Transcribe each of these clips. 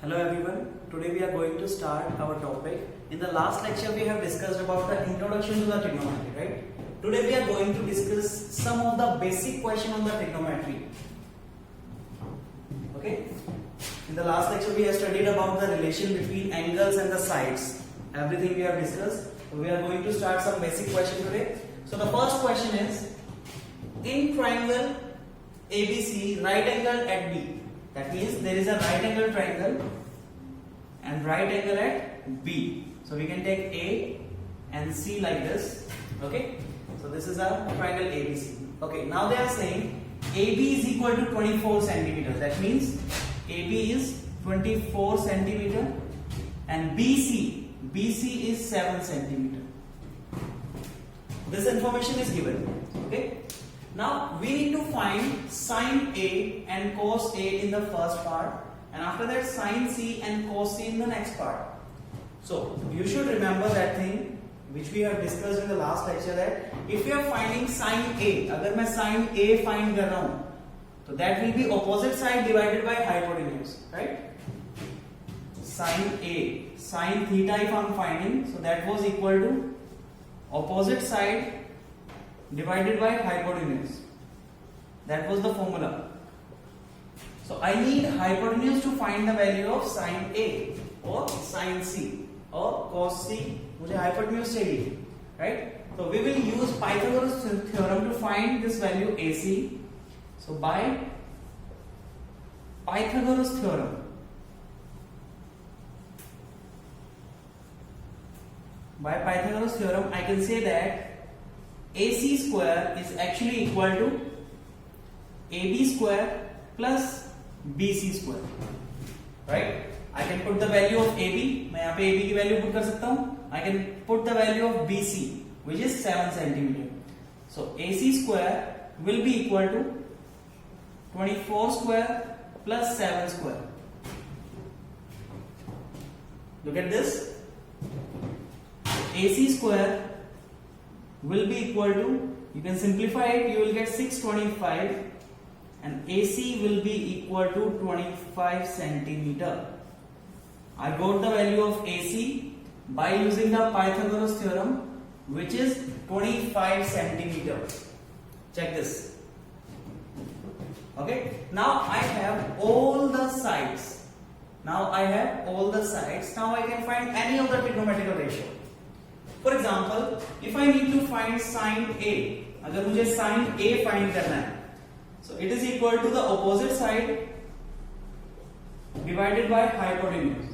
Hello everyone, today we are going to start our topic. In the last lecture we have discussed about the introduction to the trigonometry, right? Today we are going to discuss some of the basic question on the trigonometry. Okay? In the last lecture we have studied about the relation between angles and the sides. Everything we have discussed. So we are going to start some basic question today. So the first question is, in triangle ABC, right angle at B. That means there is a right angle triangle and right angle at B. So we can take A and C like this. Okay. So this is a triangle ABC. Okay. Now they are saying AB is equal to 24 centimeters. That means AB is 24 centimeter and BC is 7 centimeter. This information is given. Okay. Now we need to find sine A and cos A in the first part, and after that sine C and cos C in the next part. So you should remember that thing which we have discussed in the last lecture, that if you are finding sine A, अगर मैं sine A find कर रहा हूँ, तो that will be opposite side divided by hypotenuse, right? Sine A, sine theta if I am finding, so that was equal to opposite side divided by hypotenuse. That was the formula. So I need hypotenuse to find the value of sine A or sine C or cos C. मुझे hypotenuse चाहिए, right? So we will use Pythagoras theorem to find this value AC. So by Pythagoras theorem, I can say that AC square is actually equal to AB square plus BC square, right? I can put the value of AB, मैं यहाँ पे AB की value put कर सकता हूँ. I can put the value of BC, which is 7 centimeter. So AC square will be equal to 24 square plus 7 square. Look at this. AC square will be equal to, you can simplify it, you will get 625, and AC will be equal to 25 centimeter. I got the value of AC by using the Pythagoras theorem, which is 25 centimeter. Check this. Okay, now I have all the sides. Now I can find any of the trigonometrical ratio. For example, if I need to find sine A, अगर मुझे sine A find करना है, so it is equal to the opposite side divided by hypotenuse,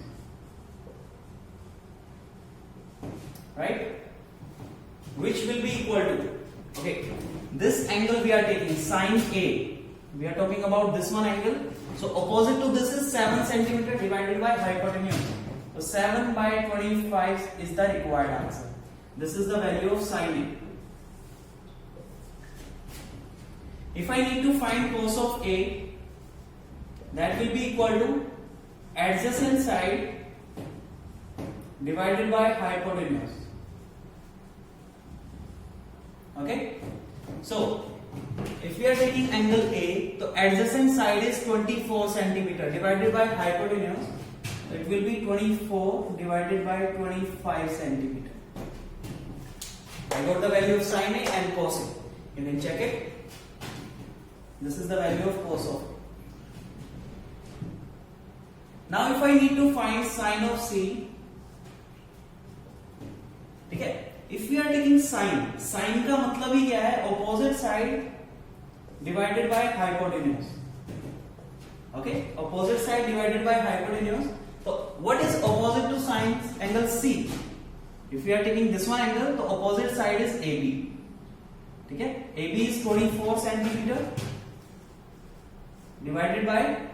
right? Which will be equal to, okay, this angle we are taking, sine A, we are talking about this one angle. So opposite to this is 7 centimeter divided by hypotenuse. So 7 by 25 is the required answer. This is the value of sine A. If I need to find cos of A, that will be equal to adjacent side divided by hypotenuse. Okay? So, if we are taking angle A, the adjacent side is 24 centimeter divided by hypotenuse. So it will be 24 divided by 25 centimeter. I got the value of sine A and cos A. You can check it. This is the value of cos of A. Now if I need to find sine of C, okay? If we are taking sine का मतलब ही क्या है? Opposite side divided by hypotenuse. Okay? Opposite side divided by hypotenuse. So what is opposite to sine angle C? If we are taking this one angle, the opposite side is AB. Okay? AB is 24 centimeter divided by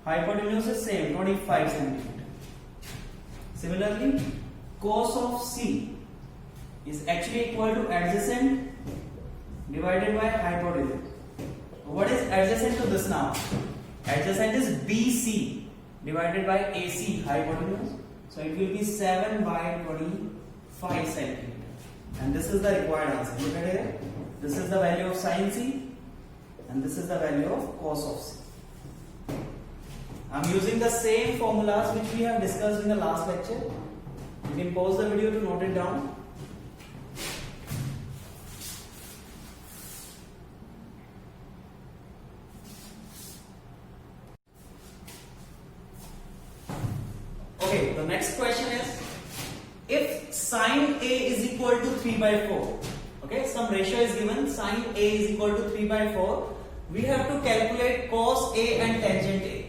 hypotenuse is same, 25 centimeter. Similarly, cos of C is actually equal to adjacent divided by hypotenuse. What is adjacent to this now? Adjacent is BC divided by AC, hypotenuse. So it will be 7 by 25 centimeter. And this is the required answer. Look at here. This is the value of sine C and this is the value of cos of C. I'm using the same formulas which we have discussed in the last lecture. You can pause the video to note it down. Okay, the next question is, if sine A is equal to 3 by 4, okay, some ratio is given, sine A is equal to 3 by 4, we have to calculate cos A and tangent A.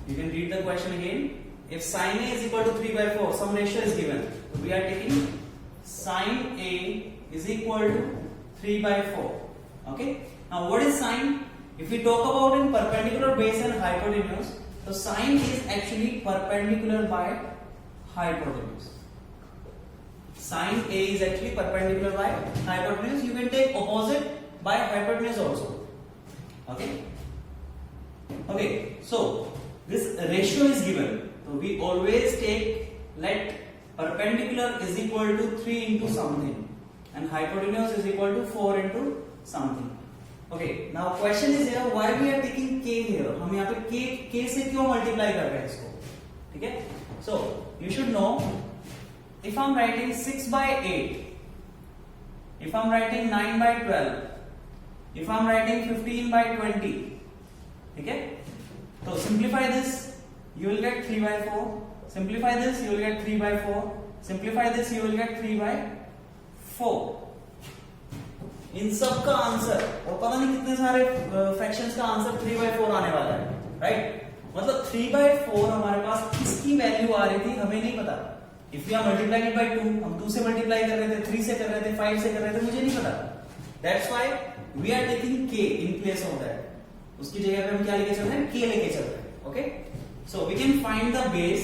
You can read the question again. If sine A is equal to 3 by 4, some ratio is given. So we are taking sine A is equal to 3 by 4. Okay. Now what is sine? If we talk about in perpendicular base and hypotenuse, so sine is actually perpendicular by hypotenuse. Sine A is actually perpendicular by hypotenuse. You can take opposite by hypotenuse also. Okay. Okay. So this ratio is given. So we always take, let perpendicular is equal to 3 into something and hypotenuse is equal to 4 into something. Okay, now question is here, why we are taking k here? हम यहाँ पे k से क्यों multiply कर रहे हैं इसको? ठीक है? So you should know, if I'm writing 6 by 8, if I'm writing 9 by 12, if I'm writing 15 by 20, ठीक है? So simplify this, you will get 3 by 4. Simplify this, you will get 3 by 4. Simplify this, you will get 3 by 4. इन सब का answer, और पता नहीं कितने सारे fractions का आंसर 3 by 4 आने वाला है, राइट? मतलब 3 by 4 हमारे पास किसकी वैल्यू आ रही थी हमें नहीं पता. If you are multiplying by 2, हम 2 से मल्टीप्लाई कर रहे थे, 3 से कर रहे थे, 5 से कर रहे थे, मुझे नहीं पता. That's why we are taking k in place of that. उसकी जगह पे हम क्या लेके चल रहे हैं? k लेके चल रहे हैं. Okay, so we can find the base.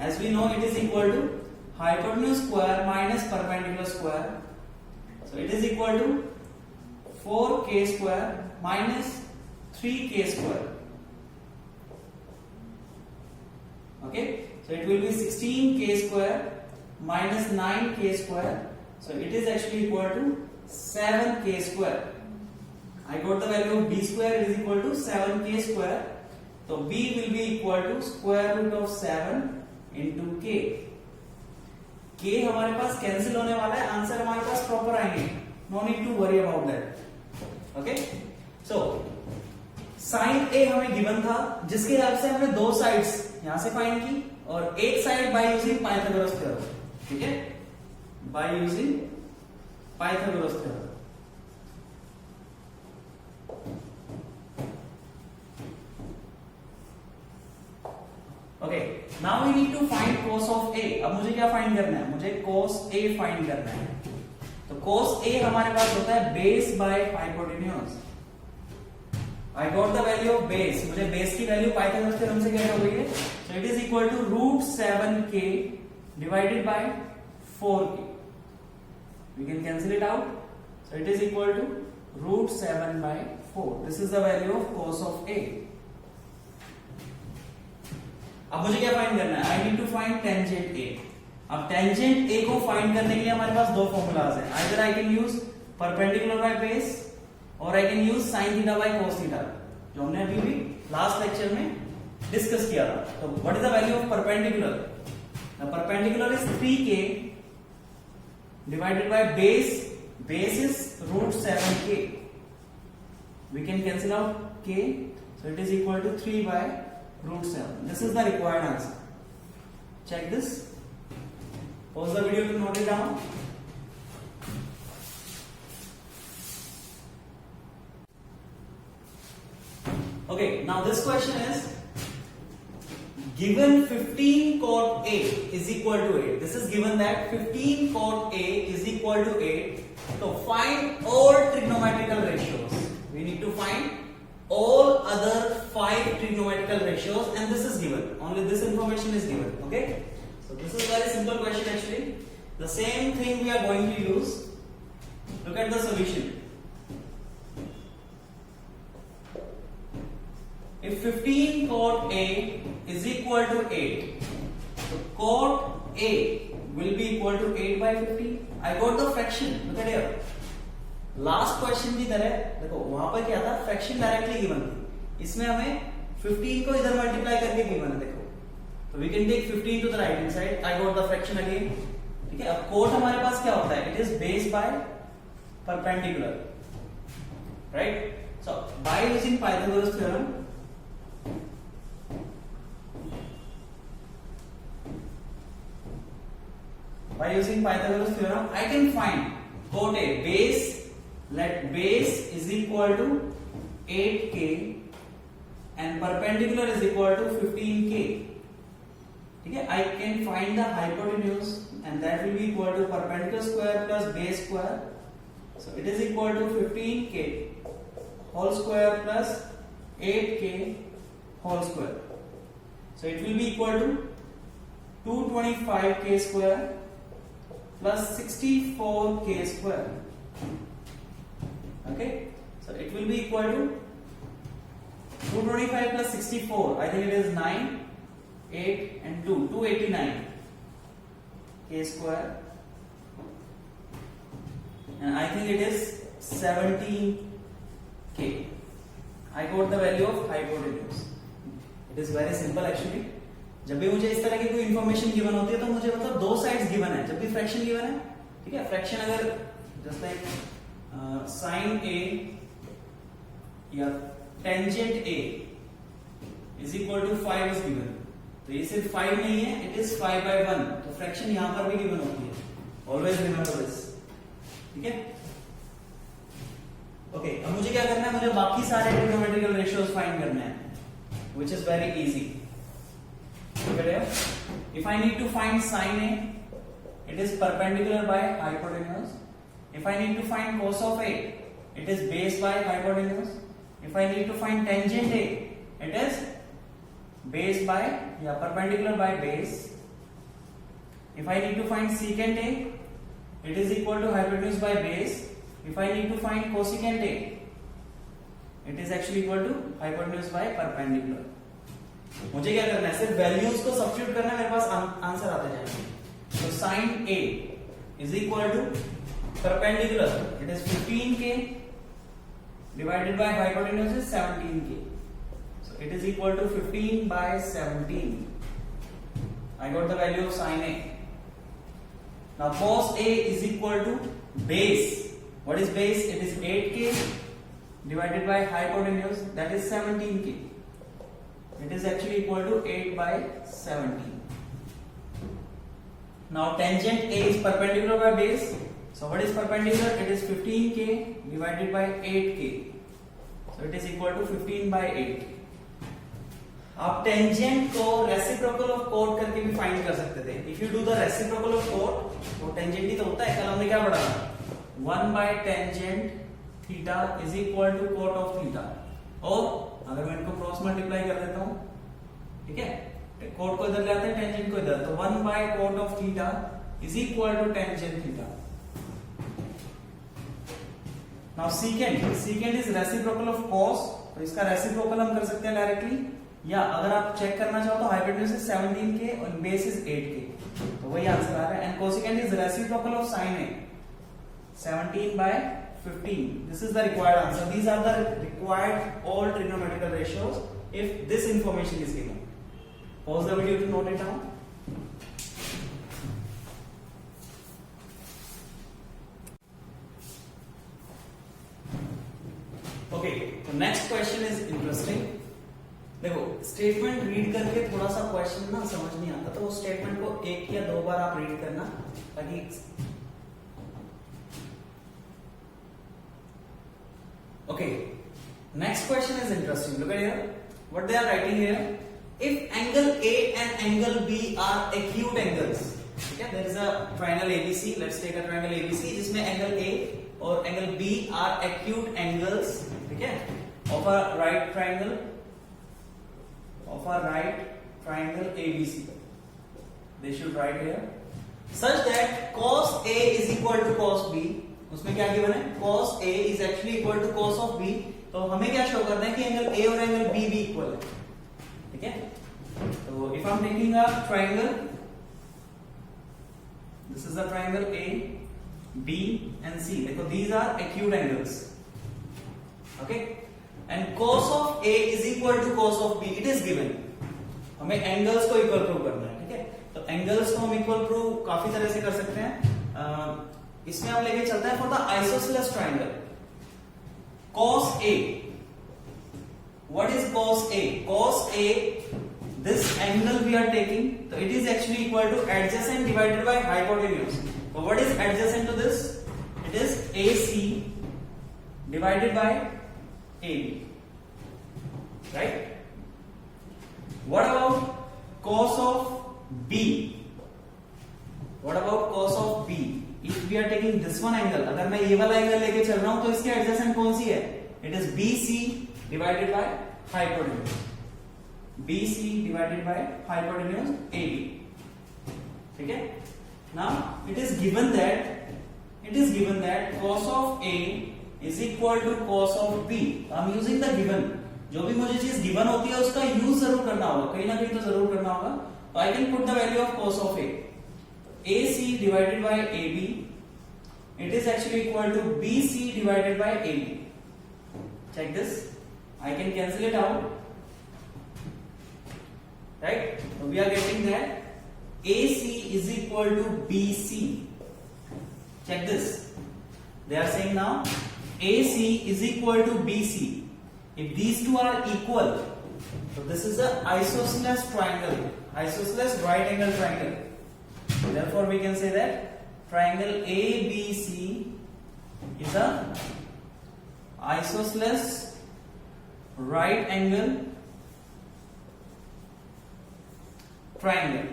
As we know, it is equal to hypotenuse square minus perpendicular square. So it is equal to 4k square minus 3k square. Okay, so it will be 16k square minus 9k square. So it is actually equal to 7k square. I got the value of b square, it is equal to 7k square. So b will be equal to square root of 7 into k. k हमारे पास cancel होने वाला है, answer हमारे पास proper आएंगे. No need to worry about that. Okay, so sine A हमें given था, जिसके हेल्प से हमने दो साइड्स यहां से फाइंड की और एक side by using Pythagoras theorem. ठीक है, by using Pythagoras theorem. Okay, now we need to find cos of a. अब मुझे क्या फाइंड करना है? मुझे cos a फाइंड करना है. तो cos a हमारे पास होता है base by hypotenuse. I got the value of base. मुझे बेस की वैल्यू पाइथागोरस थ्योरम से कैसे हो गई है? So it is equal to root 7k divided by 4k. We can cancel it out. So it is equal to root 7 by 4. This is the value of cos of a. अब मुझे क्या find करना है? I need to find tangent A. अब tangent ए को find करने के लिए हमारे पास दो फॉर्मूलाज हैं. Either I can use perpendicular by base और I can use sine theta by cos theta, जो हमने अभी भी लास्ट लेक्चर में डिस्कस किया था. तो what is the value of perpendicular? The perpendicular is 3k divided by base. Base is root 7k. We can cancel out k. So it is equal to 3 by root 7. This is the required answer. Check this. Pause the video to note it down. Okay, now this question is, given 15 cot A is equal to 8. This is given that 15 cot A is equal to 8. So find all trigonometrical ratios. We need to find all other 5 trigonometrical ratios, and this is given. Only this information is given. Okay, so this is very simple question actually. The same thing we are going to use. Look at the solution. If 15 cot A is equal to 8, so cot A will be equal to 8 by 15. I got the fraction. Look at here. Last question की तरह देखो, वहां पर क्या था? Fraction directly given थी. इसमें हमें 15 को इधर मल्टीप्लाई करके गिवन है देखो, तो we can take 15 to the right hand side, I got the fraction again. ठीक है, अब कोट हमारे पास क्या होता है, it is base by perpendicular, right. So by using Pythagoras theorem, by using Pythagoras theorem I can find quote A, base, let base is equal to 8k and perpendicular is equal to 15k. ठीक है, I can find the hypotenuse and that will be equal to perpendicular square plus base square, so it is equal to 15k whole square plus 8k whole square, so it will be equal to 225k square plus 64k square. Okay, so it will be equal to 225 plus 64, I think it is 9, 8 and 2, 289 k square, and I think it is 17k. I got the value of hypotenuse. It is very simple actually. जब भी मुझे इस तरह की कोई information given होती है तो मुझे मतलब दो साइड्स गिवन है, जब भी फ्रैक्शन गिवन है, ठीक है, फ्रैक्शन अगर जस्ट लाइक साइन ए या tangent A is equal to 5 is given, तो ये सिर्फ 5 नहीं है, इट इज 5/1, तो फ्रैक्शन यहां पर भी गिवन होती है, ऑलवेज रिमेंबर दिस। ठीक है, ओके, अब मुझे क्या करना है, मुझे बाकी सारे ट्रिग्नोमेट्रिकल रेशियोज फाइंड करने हैं, which is very easy. If I need to find sin A, it is perpendicular by hypotenuse. If I need to find cos of A, it is base by hypotenuse. If I need to find tangent A, it is base by perpendicular by base. If I need to find secant A, it is equal to hypotenuse by base. If I need to find cosecant A, it is actually equal to hypotenuse by perpendicular. मुझे क्या करना है, सिर्फ values को substitute करना है, मेरे पास answer आते जाएंगे। तो sine A is equal to perpendicular, it is 15k divided by hypotenuse is 17k, so it is equal to 15/17। I got the value of sine A. Now cos a is equal to base. What is base? It is 8k divided by hypotenuse, that is 17k. It is actually equal to 8/17. Now tangent A is perpendicular by base. So what is perpendicular? It is 15k divided by 8k. So it is equal to 15/8. आप tangent को reciprocal of coat करके भी find कर सकते थे। If you do the reciprocal of cot, तो tangent ही तो होता है, कल हमने क्या पढ़ा, 1/tangent theta is equal to cot of theta. और अगर मैं इनको क्रॉस मल्टीप्लाई कर देता हूं, ठीक है, कोट को इधर ले आते हैं, टेंजेंट को इधर, तो 1/cot of theta is equal to tangent theta. Now secant is reciprocal of cos, तो इसका रेसिप्रोकल हम कर सकते हैं डायरेक्टली, या अगर आप चेक करना चाहो तो हाइपोटेन्यूज इज 17k और बेस इज 8k, तो वही आंसर आ रहा है। And cosecant is reciprocal of sine A, 17/15. This is the required answer. These are the required all trigonometrical ratios if this information is given. Pause the video to note it down. Okay, so next question is interesting. देखो, statement read करके थोड़ा सा question ना समझ नहीं आता, तो उस स्टेटमेंट को एक या दो बार आप रीड करना, ताकि okay, next question is interesting. Look at here, what they are writing here. If angle A and angle B are acute angles, ठीक है, there is a triangle ABC. Let's take a triangle ABC जिसमें angle A और angle B are acute angles, ठीक है, of a right triangle ABC. They should write here such that cos A is equal to cos B. उसमें क्या given है, cos A is actually equal to cos of B, तो हमें क्या show करना है कि एंगल A और एंगल B भी इक्वल है, ठीक है। तो if I'm taking a triangle, this is the triangle A, B and C, देखो these are acute angles, okay। and cos of A is equal to cos of B. It is given. हमें angles को equal prove करना है, ठीक है? तो angles को हम इक्वल प्रूव काफी तरह से कर सकते हैं. इसमें हम लेके चलते हैं for the isosceles triangle. cos A. What is cos A? Cos A, this angle we are taking, so it is actually equal to adjacent divided by hypotenuse. So what is adjacent to this? It is AC divided by AB, right? What about cos of B? What about cos of B? If we are taking this one angle, अगर मैं ये वाला angle लेके चल रहा हूं तो इसके एडजेसेंट कौन सी है? It is BC divided by hypotenuse. BC divided by hypotenuse AB. ठीक है? Now it is given that cos of A is equal to cos of B. I am using the given. जो भी मुझे चीज given होती है उसका use जरूर करना होगा, कहीं ना कहीं तो जरूर करना होगा. तो I can put the value of cos of A. AC divided by AB, it is actually equal to BC divided by AB. Check this. I can cancel it out, right? So we are getting that AC is equal to BC. Check this. They are saying now AC is equal to BC. If these two are equal, so this is a isosceles triangle, isosceles right angle triangle. Therefore we can say that triangle ABC is a isosceles right angle triangle.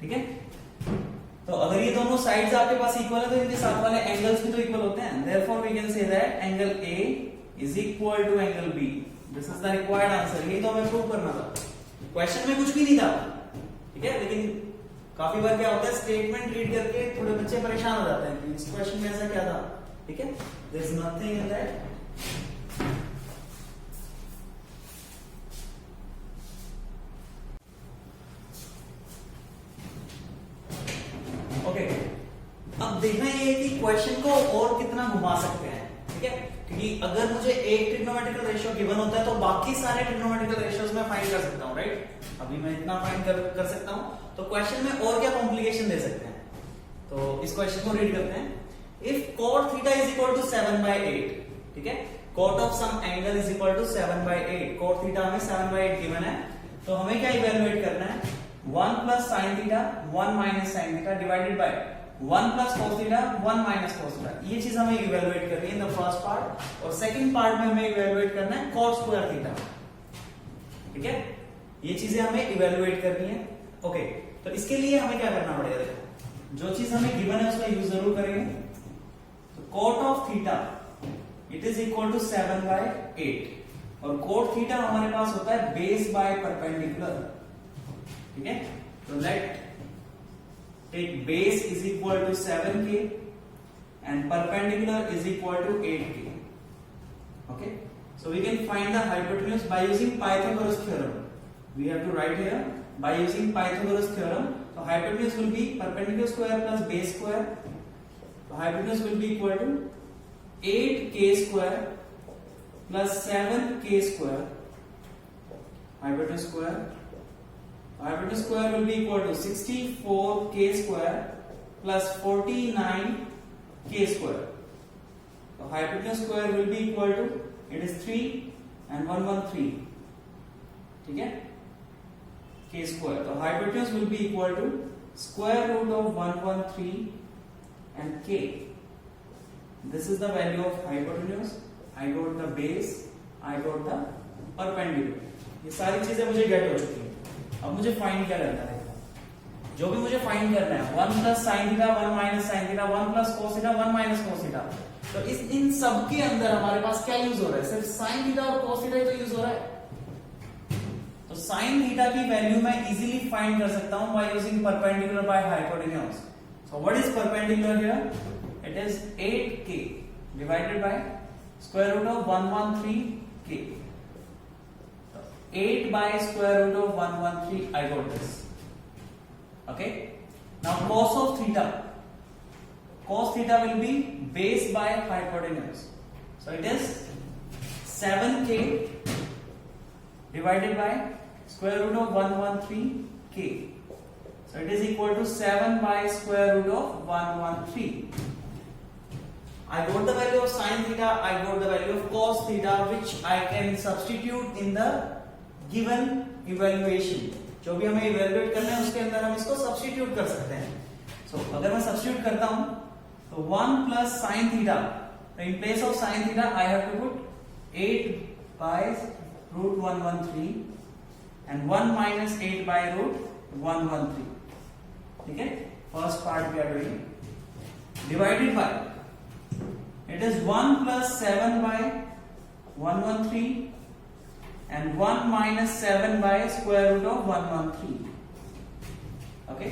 ठीक है? तो अगर ये दोनों sides आपके पास equal है तो इनके साथ वाले एंगल्स भी तो इक्वल होते हैं. Therefore we can say that angle A is equal to angle B. This is the required answer. यही तो हमें प्रूव करना था. क्वेश्चन में कुछ भी नहीं था, ठीक है? लेकिन काफी बार क्या होता है, स्टेटमेंट रीड करके थोड़े बच्चे परेशान हो जाते हैं कि इस क्वेश्चन में ऐसा क्या था. ठीक है? There is nothing in that. Okay, अब देखना ये है कि क्वेश्चन को और कितना घुमा सकते हैं. ठीक है? क्योंकि अगर मुझे एक ट्रिग्नोमेट्रिकल रेशियो गिवन होता है तो बाकी सारे ट्रिग्नोमेट्रिकल रेशियोज में फाइंड कर सकता हूं, राइट? अभी मैं इतना फाइंड कर सकता हूं, तो क्वेश्चन में और क्या कॉम्प्लिकेशन दे सकते हैं. तो इस क्वेश्चन को रीड करते हैं. If cot theta is equal to 7/8, ठीक है? cot of some angle is equal to 7/8. cot theta हमें 7/8 गिवन है, तो हमें क्या इवैल्यूएट करना है? 1 plus sin theta 1 minus sin theta divided by 1 plus cos theta 1 minus cos theta. ये चीज हमें इवैल्यूएट करनी है इन द फर्स्ट पार्ट, और सेकंड पार्ट में हमें इवैल्यूएट करना है cos स्क्वायर थीटा. ठीक है? ये चीजें हमें इवैल्यूएट करनी है. ओके, तो इसके लिए हमें क्या करना पड़ेगा? देखो, जो चीज हमें गिवन है उसका यूज जरूर करेंगे. तो cot of theta it is equal to 7/8, और cot थीटा हमारे पास होता है बेस बाय परपेंडिकुलर. ठीक है? तो let take base is equal to 7k and perpendicular is equal to 8k. Okay, so we can find the hypotenuse by using Pythagoras theorem. We have to write here by using Pythagoras theorem. तो hypotenuse will be perpendicular square plus base square. तो hypotenuse will be equal to 8k square plus 7k square. Hypotenuse square, hypotenuse square will be equal to 64k square plus 49k square. So hypotenuse square will be equal to, it is 3 and 113. ठीक है? k square. So hypotenuse will be equal to square root of 113 and k. This is the value of hypotenuse. I got the base, I got the perpendicular. ये सारी चीजें मुझे gate हो चुकी हैं. अब मुझे फाइंड क्या करना है? जो भी मुझे फाइंड करना है, 1 plus sin theta 1 minus sin theta 1 plus cos theta 1 minus cos theta. तो इन सब के अंदर हमारे पास क्या यूज हो रहा है? सिर्फ sin theta और cos theta ही तो यूज हो रहा है. तो sin theta की वैल्यू मैं इजीली फाइंड कर सकता हूं by using perpendicular by hypotenuse. So what is perpendicular here? It is 8k divided by square root of 113k. 8 by square root of 113, I got this. Okay, now cos of theta, cos theta will be base by hypotenuse, so it is 7k divided by square root of 113k. So it is equal to 7 by square root of 113. I got the value of sin theta, I got the value of cos theta, which I can substitute in the given evaluation. जो भी हमें evaluate करना है उसके अंदर हम इसको substitute कर सकते हैं. So अगर मैं सब्स्टिट्यूट करता हूं तो 1 plus sin theta, in place of sin theta I have to put 8 by root 113 and 1 minus 8 by root 113. ठीक है, first part we are doing. Divided by, it is 1 plus 7 by 113 and 1 minus 7 by square root of 113. Okay,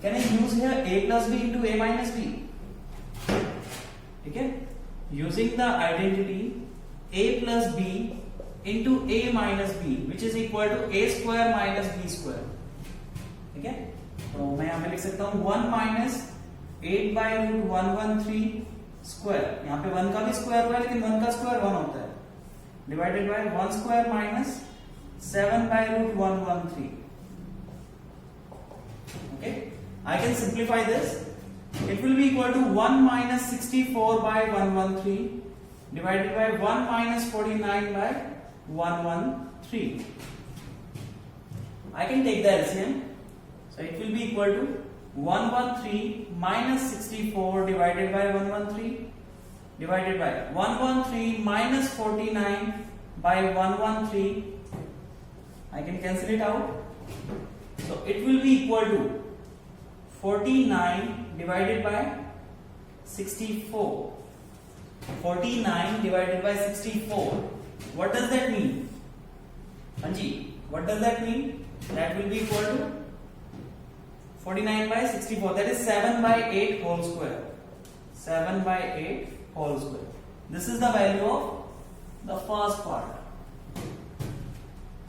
can I use here a plus b into a minus b? ठीक है, using the identity a plus b into a minus b, which is equal to a square minus b square. ठीक है, तो मैं यहां पे लिख सकता हूं 1 minus 8 by root 113 square. यहां पे 1 का भी स्क्वायर हुआ है लेकिन 1 का स्क्वायर 1 होता है. Divided by 1 square minus 7 by root 113. Okay, I can simplify this. It will be equal to 1 minus 64 by 113 divided by 1 minus 49 by 113. I can take the LCM. So it will be equal to 113 minus 64 divided by 113 divided by 113 minus 49 by 113. I can cancel it out. So it will be equal to 49 divided by 64. 49 divided by 64. What does that mean? Anji, what does that mean? That will be equal to 49 by 64. That is 7 by 8 whole square. 7 by 8 whole square. This is the value of the first part.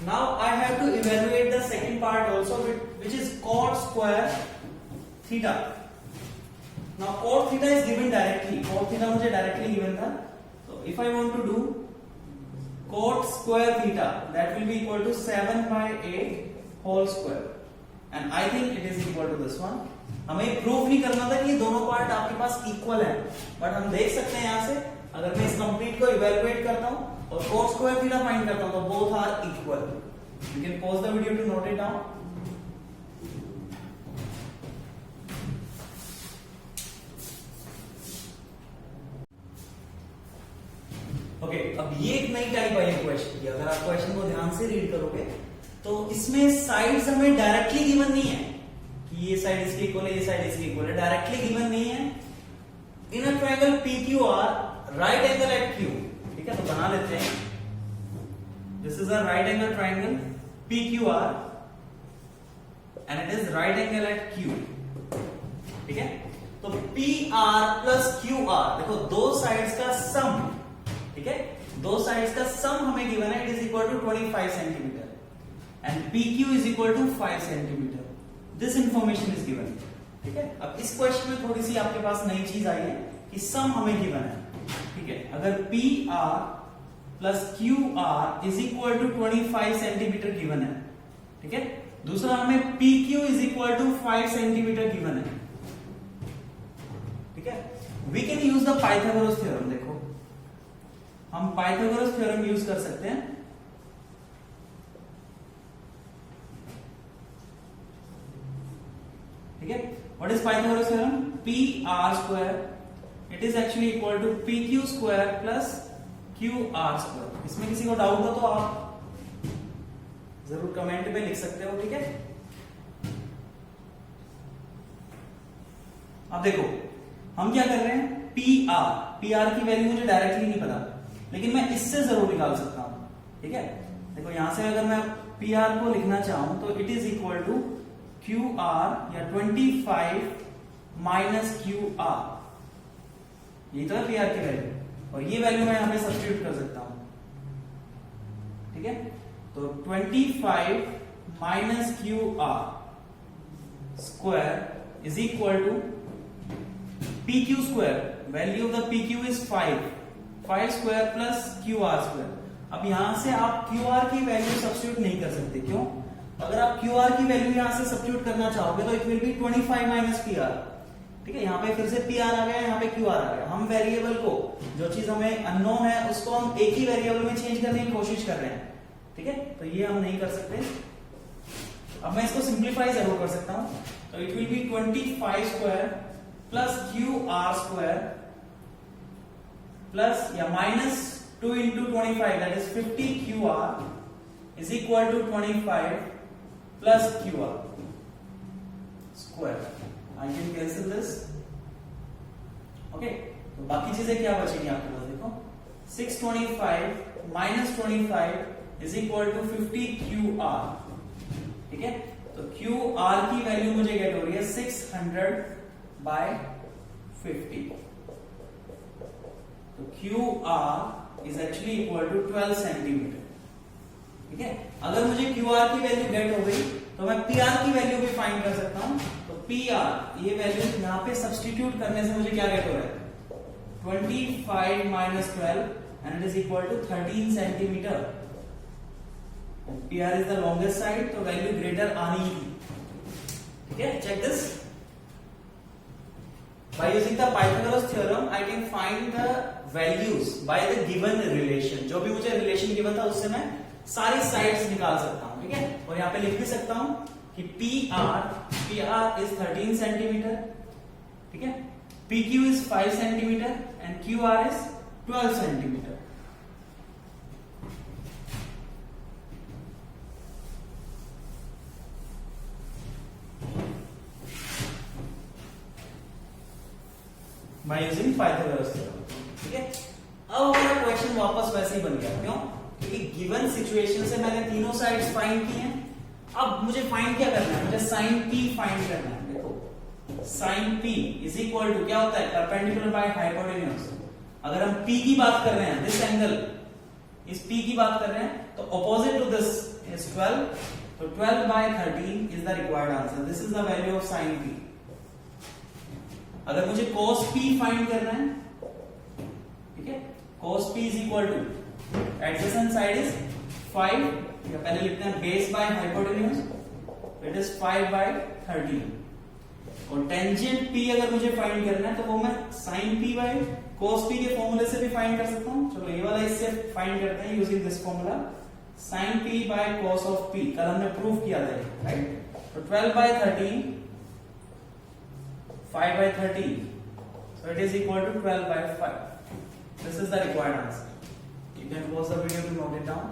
Now I have to evaluate the second part also, which is cot square theta. Now cot theta is given directly. Cot theta मुझे directly given था. So if I want to do cot square theta, that will be equal to 7 by 8 whole square. And I think it is equal to this one. हमें proof नहीं करना था कि ये दोनों part आपके पास इक्वल है, बट हम देख सकते हैं यहां से अगर मैं इस कंप्लीट को इवैल्यूएट करता हूं और cos square theta फाइंड करता हूं तो both are equal. You can pause the video to note it down. Okay, अब ये एक नई टाइप आई है क्वेश्चन की. अगर आप क्वेश्चन को ध्यान से रीड करोगे तो इसमें साइड्स हमें डायरेक्टली गिवन नहीं है कि ये साइड इसके इक्वल है, ये साइड इसके इक्वल है. डायरेक्टली गिवन नहीं है. In a triangle PQR right angle at Q. ठीक है, तो बना लेते हैं. This is a right angle triangle PQR and it is right angle at Q. ठीक है, तो PR प्लस QR, देखो दो साइड्स का सम. ठीक है, दो साइड्स का सम हमें गिवन है. It is equal to 25 centimetre and PQ is equal to 5 centimeter. This information is given. ठीक है, अब इस क्वेश्चन में थोड़ी सी आपके पास नई चीज आई है कि सम हमें गिवन है. ठीक है, अगर PR plus QR is equal to 25 centimetre given है. ठीक है, दूसरा हमें PQ is equal to 5 centimetre given है. ठीक है, we can use the Pythagoras theorem. देखो हम पाइथागोरस थ्योरम यूज कर सकते हैं. ठीक है, what is Pythagoras theorem? PR square it is actually equal to PQ square plus QR square. इसमें किसी को डाउट हो तो आप जरूर कमेंट में लिख सकते हो. ठीक है, अब देखो हम क्या कर रहे हैं. PR की वैल्यू मुझे डायरेक्टली नहीं पता, लेकिन मैं इससे जरूर निकाल सकता हूं. ठीक है, देखो यहां से अगर मैं PR को लिखना चाहूं तो it is equal to QR या 25 माइनस QR. ये तो है PR की वैल्यू, और ये वैल्यू मैं यहां पे सब्स्टिट्यूट कर सकता हूं. ठीक है, तो 25 minus QR square is equal to PQ square. Value of the PQ is 5. 5 square plus Q R square. अब यहां से आप क्यू आर की वैल्यू सब्स्टिट्यूट नहीं कर सकते, क्यों? अगर आप क्यू आर की वैल्यू यहां से सब्स्टिट्यूट करना चाहोगे तो it will be 25 minus P R. ठीक है, यहाँ पे फिर से पी आर आ गया, यहाँ पे क्यू आर आ गया। हम वेरिएबल को, जो चीज हमें अननोन है उसको हम एक ही वेरिएबल में चेंज करने की कोशिश कर रहे हैं। ठीक है, तो ये हम नहीं कर सकते। अब मैं इसको सिंप्लीफाई जरूर कर सकता हूं, तो it will be 25 square plus Q R square plus या minus 2 into 25 that is 50 QR is equal to 25 plus QR square. I can cancel this. Okay, तो बाकी चीजें क्या बचेंगी आपके पास? देखो 625 minus 25 is equal to 50 QR. ठीक है, तो QR की वैल्यू मुझे गेट हो रही है 600 by 50. तो QR is actually equal to 12 centimetre. ठीक है, अगर मुझे QR की वैल्यू गेट हो गई तो मैं PR की वैल्यू भी फाइंड कर सकता हूं। तो PR ये वैल्यू यहां पे सब्स्टिट्यूट करने से मुझे क्या गेट हो रहा है? 25 minus 12 and it is equal to 13 centimetre. PR is the longest side, तो वैल्यू ग्रेटर आनी थी। ठीक है, check this. By using the Pythagoras theorem, I can find the values by the given relation. जो भी मुझे relation given था उससे मैं सारी sides निकाल सकता हूँ। ठीक है, और यहाँ पे लिख भी सकता हूँ कि PR is 13 सेंटीमीटर। ठीक है, PQ is 5 centimetre and QR is 12 centimetre. by using Pythagoras theorem। ठीक है, अब हमारा क्वेश्चन वापस वैसे ही बन गया। क्यों? क्योंकि गिवन सिचुएशन से मैंने तीनों साइड्स फाइंड की हैं। अब मुझे फाइंड क्या करना है? मुझे साइन P फाइंड करना है। देखो sine P is equal to क्या होता है? Perpendicular by hypotenuse. अगर हम P की बात कर रहे हैं, दिस एंगल इस P की बात कर रहे हैं, तो ऑपोजिट टू दिस इज 12, तो 12 by 13 is the required answer. This is the value of sign P। अगर मुझे cos P फाइंड करना है, ठीक है, cos P is equal two adjacent side is 5, या पहले लिखते हैं base by hypotenuse, it is 5 by 13। और टेंजेंट P अगर मुझे फाइंड करना है तो वो मैं sin P by cos P के फॉर्मूले से भी फाइंड कर सकता हूं। चलो ये वाला इससे फाइंड करते हैं using this formula, sin P by cos of P। कल हमने प्रूव किया था, राइट? तो 12 by 13, 5 by 13, so it is equal to 12 by 5. This is the required answer. You can pause the video to note it down.